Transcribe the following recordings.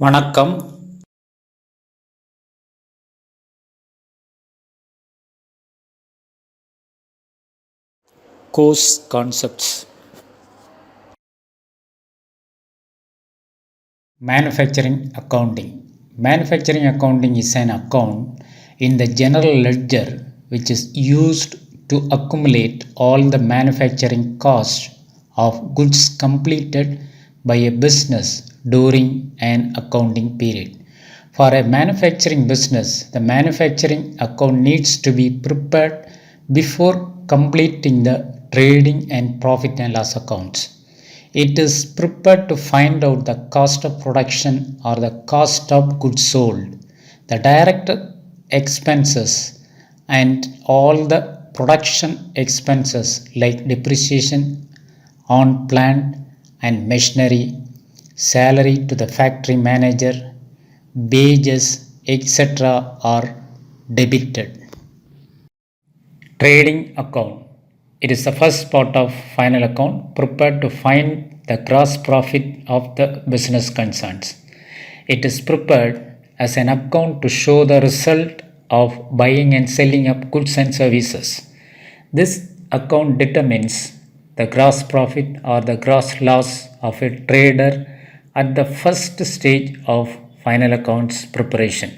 வணக்கம். Course concepts. Manufacturing accounting. Manufacturing accounting is an account in the general ledger which is used to accumulate all the manufacturing costs of goods completed by a business during an accounting period. For a manufacturing business, the manufacturing account needs to be prepared before completing the trading and profit and loss accounts. It is prepared to find out the cost of production or the cost of goods sold, the direct expenses, and all the production expenses like depreciation on plant and machinery, salary to the factory manager, wages, etc. are debited. Trading account. It is the first part of final account prepared to find the gross profit of the business concerns. It is prepared as an account to show the result of buying and selling of goods and services. This account determines the gross profit or the gross loss of a trader at the first stage of final accounts preparation.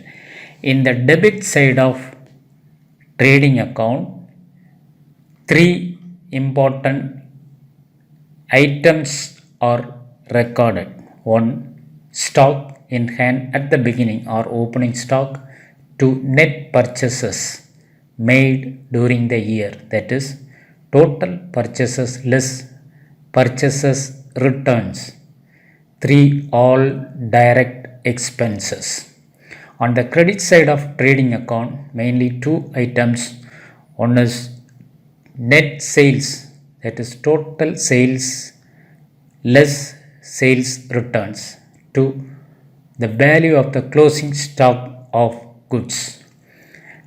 In the debit side of trading account, three important items are recorded. One, stock in hand at the beginning or opening stock. Two, net purchases made during the year, that is total purchases less purchases returns. Three, all direct expenses. On the credit side of trading account, mainly two items. One is net sales, that is total sales less sales returns. Two, the value of the closing stock of goods.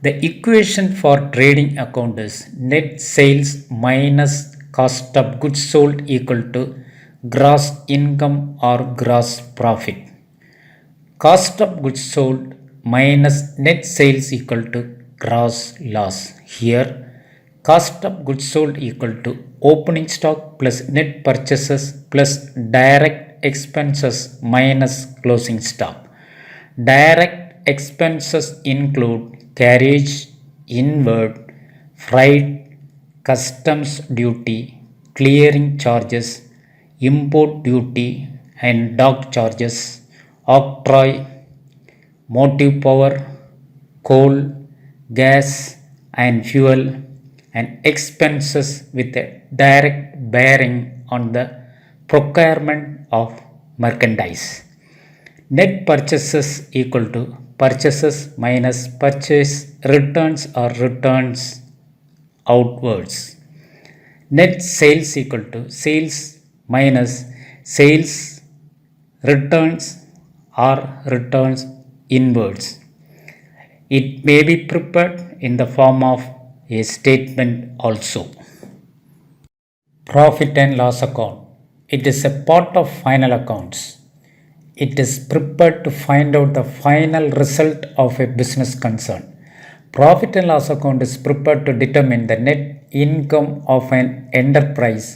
The equation for trading account is net sales minus cost of goods sold equal to gross income or gross profit. Cost of goods sold minus net sales equal to gross loss. Here, cost of goods sold equal to opening stock plus net purchases plus direct expenses minus closing stock. Direct expenses include carriage, inward, freight, customs duty, clearing charges, import duty and dock charges, octroi, motive power, coal, gas and fuel, and expenses with a direct bearing on the procurement of merchandise. Net purchases equal to purchases minus purchase returns or returns outwards. Net sales equal to sales minus sales returns or returns inwards. It may be prepared in the form of a statement also. Profit and loss account. It is a part of final accounts. It is prepared to find out the final result of a business concern. Profit and loss account is prepared to determine the net income of an enterprise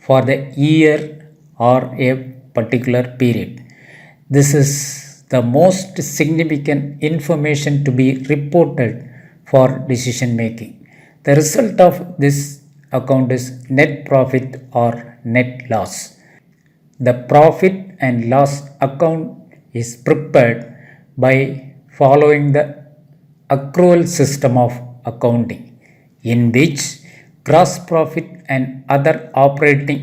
for the year or a particular period. This is the most significant information to be reported for decision making. The result of this account is net profit or net loss. The profit and loss account is prepared by following the accrual system of accounting, in which gross profit and other operating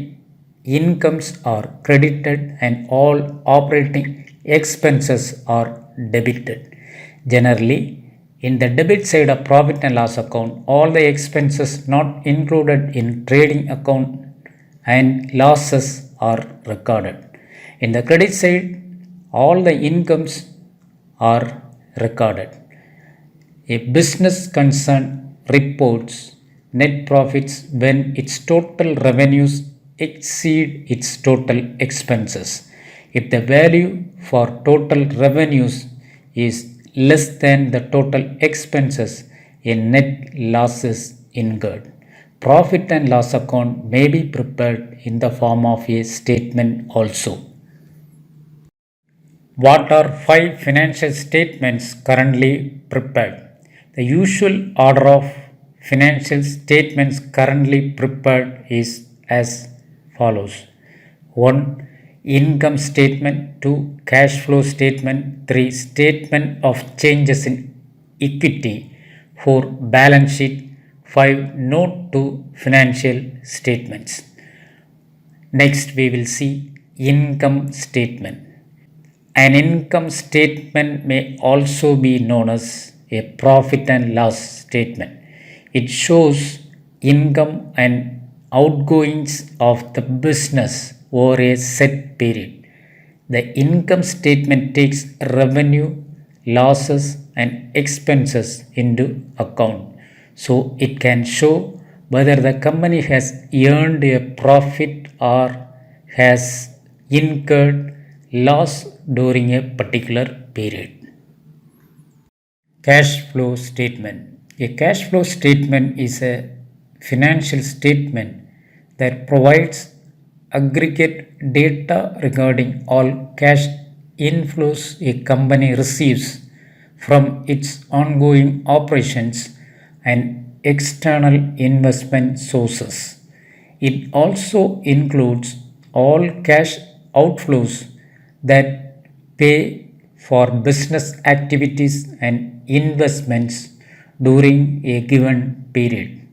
incomes are credited and all operating expenses are debited. Generally, in the debit side of profit and loss account, all the expenses not included in trading account and losses are recorded. In the credit side, all the incomes are recorded. A business concern reports net profits when its total revenues exceed its total expenses. If the value for total revenues is less than the total expenses, a net loss is incurred. Profit and loss account may be prepared in the form of a statement also. What are 5 financial statements currently prepared? The usual order of financial statements currently prepared is as follows: 1. Income statement. 2. Cash flow statement. 3. Statement of changes in equity. 4. Balance sheet. 5. Note to financial statements. Next, we will see income statement. An income statement may also be known as a profit and loss statement. It shows income and outgoings of the business over a set period. The income statement takes revenue, losses, and expenses into account, so it can show whether the company has earned a profit or has incurred loss during a particular period. Cash flow statement. A cash flow statement is a financial statement that provides aggregate data regarding all cash inflows a company receives from its ongoing operations and external investment sources. It also includes all cash outflows that pay for business activities and investments during a given period.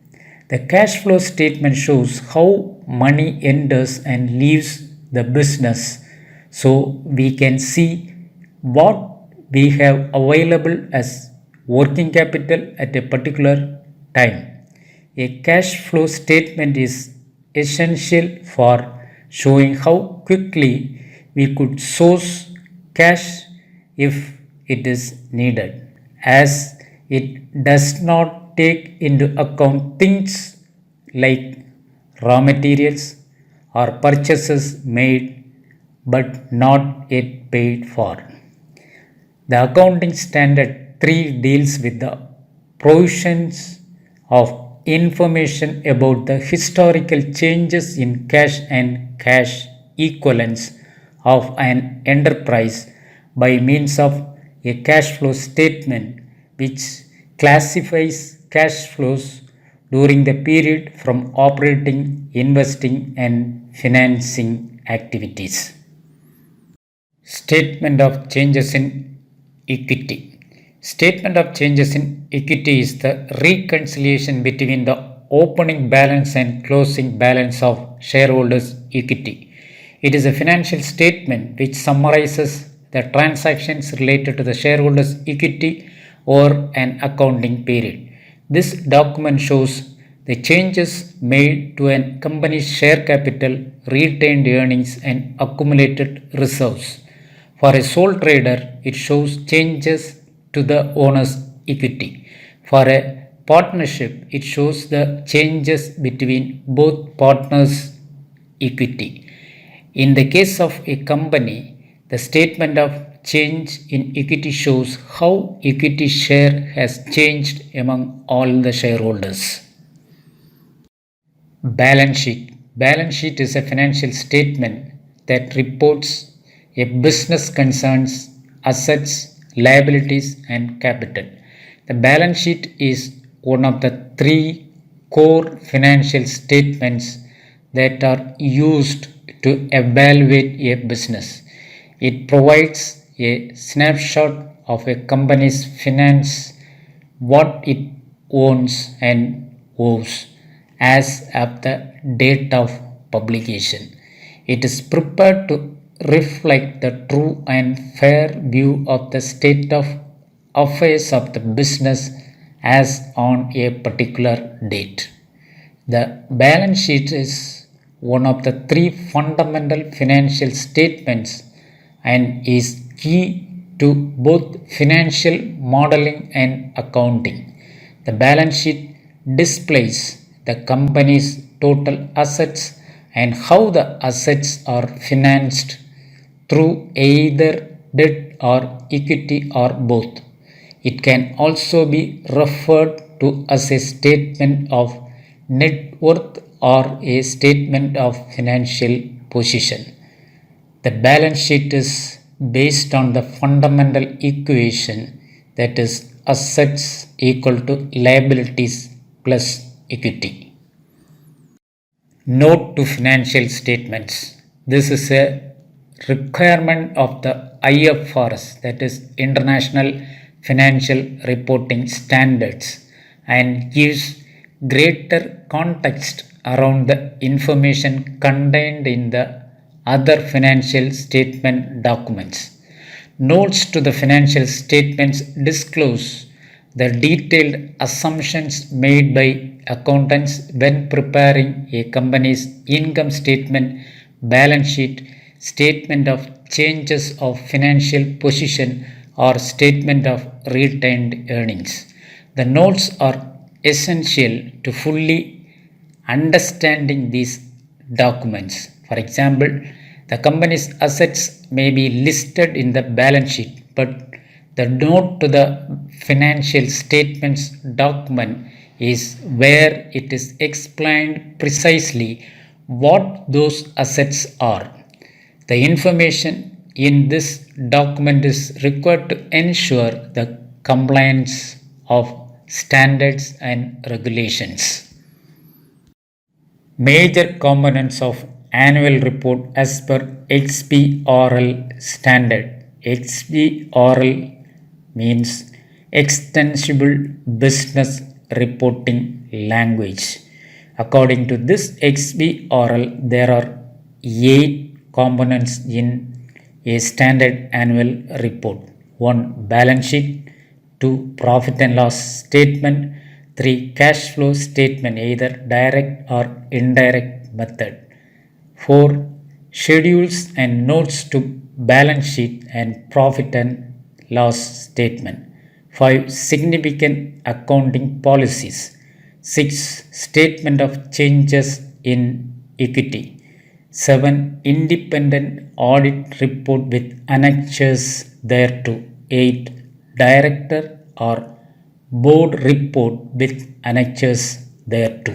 The cash flow statement shows how money enters and leaves the business, so we can see what we have available as working capital at a particular time. A cash flow statement is essential for showing how quickly we could source cash if it is needed, as it does not take into account things like raw materials or purchases made but not yet paid for. The accounting standard 3 deals with the provisions of information about the historical changes in cash and cash equivalents of an enterprise by means of a cash flow statement, which classifies cash flows during the period from operating, investing, and financing activities. Statement of changes in equity. Statement of changes in equity is the reconciliation between the opening balance and closing balance of shareholders' equity. It is a financial statement which summarizes the transactions related to the shareholders' equity over an accounting period. This document shows the changes made to a company's share capital, retained earnings, and accumulated reserves. For a sole trader, it shows changes to the owner's equity. For a partnership, it shows the changes between both partners' equity. In the case of a company, the statement of change in equity shows how equity share has changed among all the shareholders. Balance sheet. Balance sheet is a financial statement that reports a business concerns assets, liabilities, and capital. The balance sheet is one of the 3 core financial statements that are used to evaluate a business. It provides a snapshot of a company's finance, what it owns and owes as of the date of publication. It is prepared to reflect the true and fair view of the state of affairs of the business as on a particular date. The balance sheet is one of the 3 fundamental financial statements and is key to both financial modeling and accounting. The balance sheet displays the company's total assets and how the assets are financed through either debt or equity or both. It can also be referred to as a statement of net worth or a statement of financial position. The balance sheet is based on the fundamental equation that is assets equal to liabilities plus equity. Note to financial statements. This is a requirement of the IFRS, that is International Financial Reporting Standards, and gives greater context around the information contained in the other financial statement documents. Notes to the financial statements disclose the detailed assumptions made by accountants when preparing a company's income statement, balance sheet, statement of changes of financial position, or statement of retained earnings. The notes are essential to fully understanding these documents. For example, the company's assets may be listed in the balance sheet, but the note to the financial statements document is where it is explained precisely what those assets are. The information in this document is required to ensure the compliance of standards and regulations. Major components of annual report as per XBRL standard. XBRL means Extensible Business Reporting Language. According to this XBRL, there are 8 components in a standard annual report. 1. Balance sheet. 2. Profit and loss statement. 3. Cash flow statement, either direct or indirect method. 4. Schedules and notes to balance sheet and profit and loss statement. 5. Significant accounting policies. 6. Statement of changes in equity. 7. Independent audit report with annexures thereto. 8. Director or board report with annexures thereto.